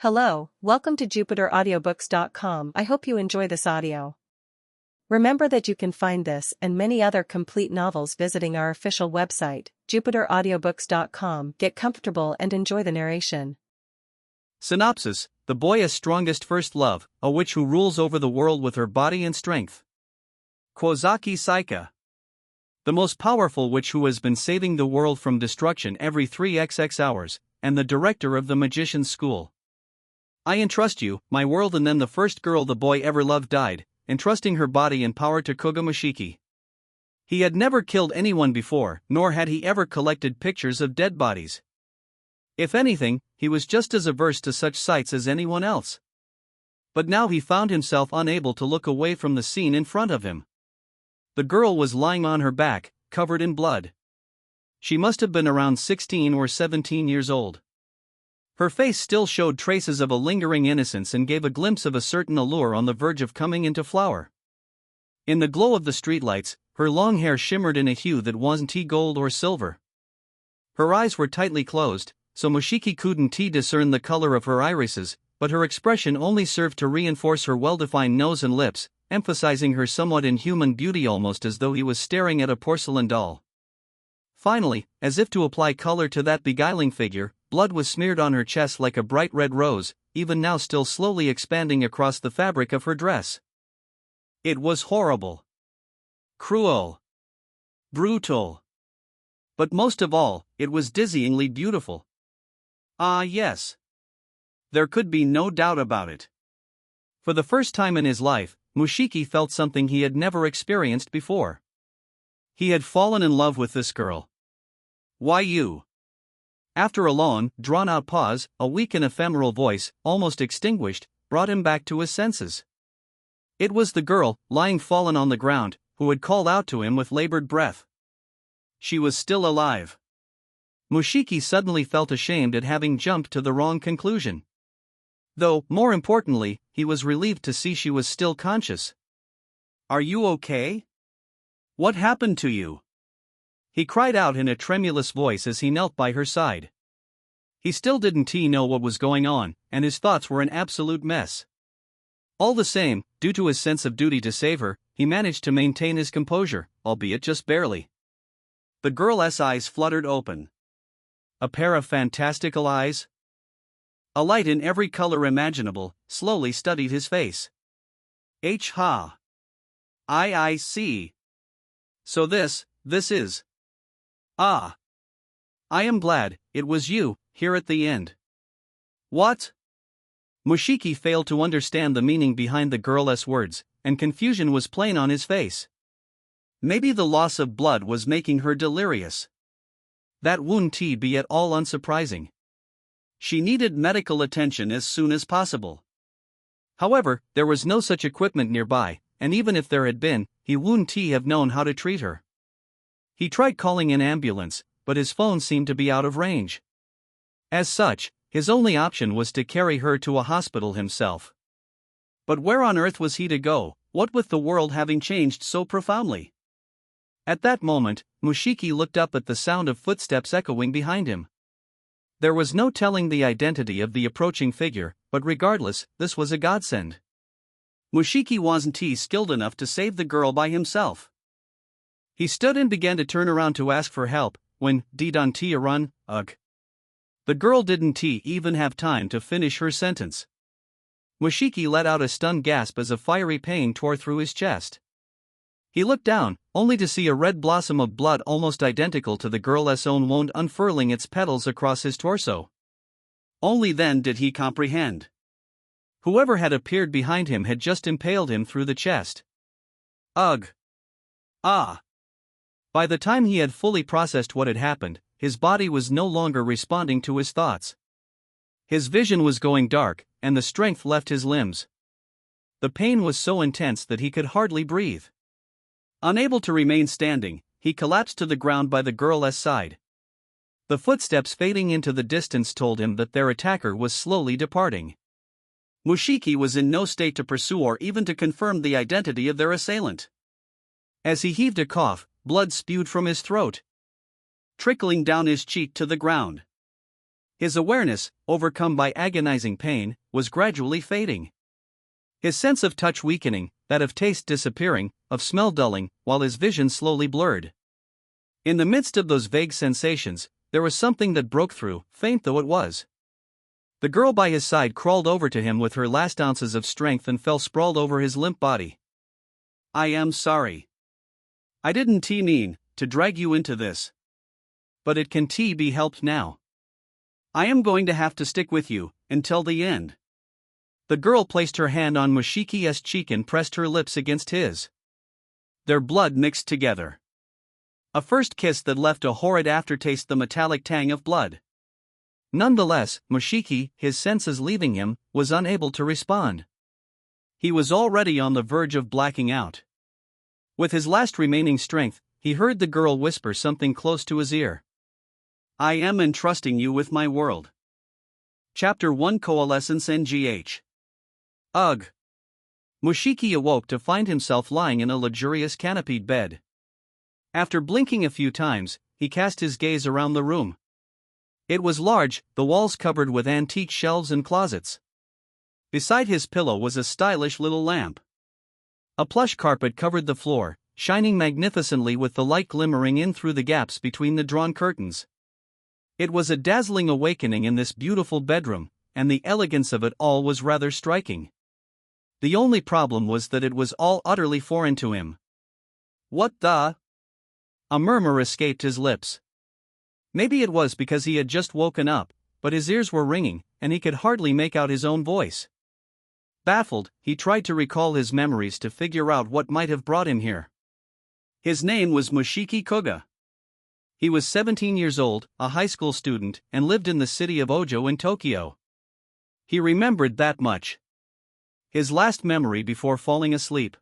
Hello, welcome to JupiterAudiobooks.com. I hope you enjoy this audio. Remember that you can find this and many other complete novels visiting our official website, JupiterAudiobooks.com. Get comfortable and enjoy the narration. Synopsis: The boy's strongest first love, a witch who rules over the world with her body and strength. Kuozaki Saika. The most powerful witch who has been saving the world from destruction every 3xx hours, and the director of the magician's school. I entrust you, my world. And then the first girl the boy ever loved died, entrusting her body and power to Kuga Mushiki. He had never killed anyone before, nor had he ever collected pictures of dead bodies. If anything, he was just as averse to such sights as anyone else. But now he found himself unable to look away from the scene in front of him. The girl was lying on her back, covered in blood. She must have been around 16 or 17 years old. Her face still showed traces of a lingering innocence and gave a glimpse of a certain allure on the verge of coming into flower. In the glow of the streetlights, her long hair shimmered in a hue that wasn't tea gold or silver. Her eyes were tightly closed, so Mushiki couldn't discern the color of her irises, but her expression only served to reinforce her well-defined nose and lips, emphasizing her somewhat inhuman beauty, almost as though he was staring at a porcelain doll. Finally, as if to apply color to that beguiling figure, blood was smeared on her chest like a bright red rose, even now still slowly expanding across the fabric of her dress. It was horrible. Cruel. Brutal. But most of all, it was dizzyingly beautiful. Ah yes. There could be no doubt about it. For the first time in his life, Mushiki felt something he had never experienced before. He had fallen in love with this girl. Why you? After a long, drawn-out pause, a weak and ephemeral voice, almost extinguished, brought him back to his senses. It was the girl, lying fallen on the ground, who had called out to him with labored breath. She was still alive. Mushiki suddenly felt ashamed at having jumped to the wrong conclusion. Though, more importantly, he was relieved to see she was still conscious. "Are you okay? What happened to you?" he cried out in a tremulous voice as he knelt by her side. He still didn't know what was going on, and his thoughts were an absolute mess. All the same, due to his sense of duty to save her, he managed to maintain his composure, albeit just barely. The girl's eyes fluttered open. A pair of fantastical eyes. A light in every color imaginable slowly studied his face. Ha. I see. So this is. Ah. I am glad it was you, here at the end. What? Mushiki failed to understand the meaning behind the girl's words, and confusion was plain on his face. Maybe the loss of blood was making her delirious. That wouldn't be at all unsurprising. She needed medical attention as soon as possible. However, there was no such equipment nearby, and even if there had been, he wouldn't have known how to treat her. He tried calling an ambulance, but his phone seemed to be out of range. As such, his only option was to carry her to a hospital himself. But where on earth was he to go, what with the world having changed so profoundly? At that moment, Mushiki looked up at the sound of footsteps echoing behind him. There was no telling the identity of the approaching figure, but regardless, this was a godsend. Mushiki wasn't skilled enough to save the girl by himself. He stood and began to turn around to ask for help, when, didn't run, ugh. The girl didn't even have time to finish her sentence. Mushiki let out a stunned gasp as a fiery pain tore through his chest. He looked down, only to see a red blossom of blood almost identical to the girl's own wound unfurling its petals across his torso. Only then did he comprehend. Whoever had appeared behind him had just impaled him through the chest. Ugh. Ah. By the time he had fully processed what had happened, his body was no longer responding to his thoughts. His vision was going dark, and the strength left his limbs. The pain was so intense that he could hardly breathe. Unable to remain standing, he collapsed to the ground by the girl's side. The footsteps fading into the distance told him that their attacker was slowly departing. Mushiki was in no state to pursue or even to confirm the identity of their assailant. As he heaved a cough, blood spewed from his throat, trickling down his cheek to the ground. His awareness, overcome by agonizing pain, was gradually fading. His sense of touch weakening, that of taste disappearing, of smell dulling, while his vision slowly blurred. In the midst of those vague sensations, there was something that broke through, faint though it was. The girl by his side crawled over to him with her last ounces of strength and fell sprawled over his limp body. "I am sorry. I didn't mean to drag you into this. But it can be helped now. I am going to have to stick with you until the end." The girl placed her hand on Mushiki's cheek and pressed her lips against his. Their blood mixed together. A first kiss that left a horrid aftertaste, the metallic tang of blood. Nonetheless, Mushiki, his senses leaving him, was unable to respond. He was already on the verge of blacking out. With his last remaining strength, he heard the girl whisper something close to his ear. "I am entrusting you with my world." Chapter 1, Coalescence NGH. Ugh. Mushiki awoke to find himself lying in a luxurious canopied bed. After blinking a few times, he cast his gaze around the room. It was large, the walls covered with antique shelves and closets. Beside his pillow was a stylish little lamp. A plush carpet covered the floor, shining magnificently with the light glimmering in through the gaps between the drawn curtains. It was a dazzling awakening in this beautiful bedroom, and the elegance of it all was rather striking. The only problem was that it was all utterly foreign to him. "What the?" A murmur escaped his lips. Maybe it was because he had just woken up, but his ears were ringing, and he could hardly make out his own voice. Baffled, he tried to recall his memories to figure out what might have brought him here. His name was Mushiki Kuga. He was 17 years old, a high school student, and lived in the city of Ojo in Tokyo. He remembered that much. His last memory before falling asleep.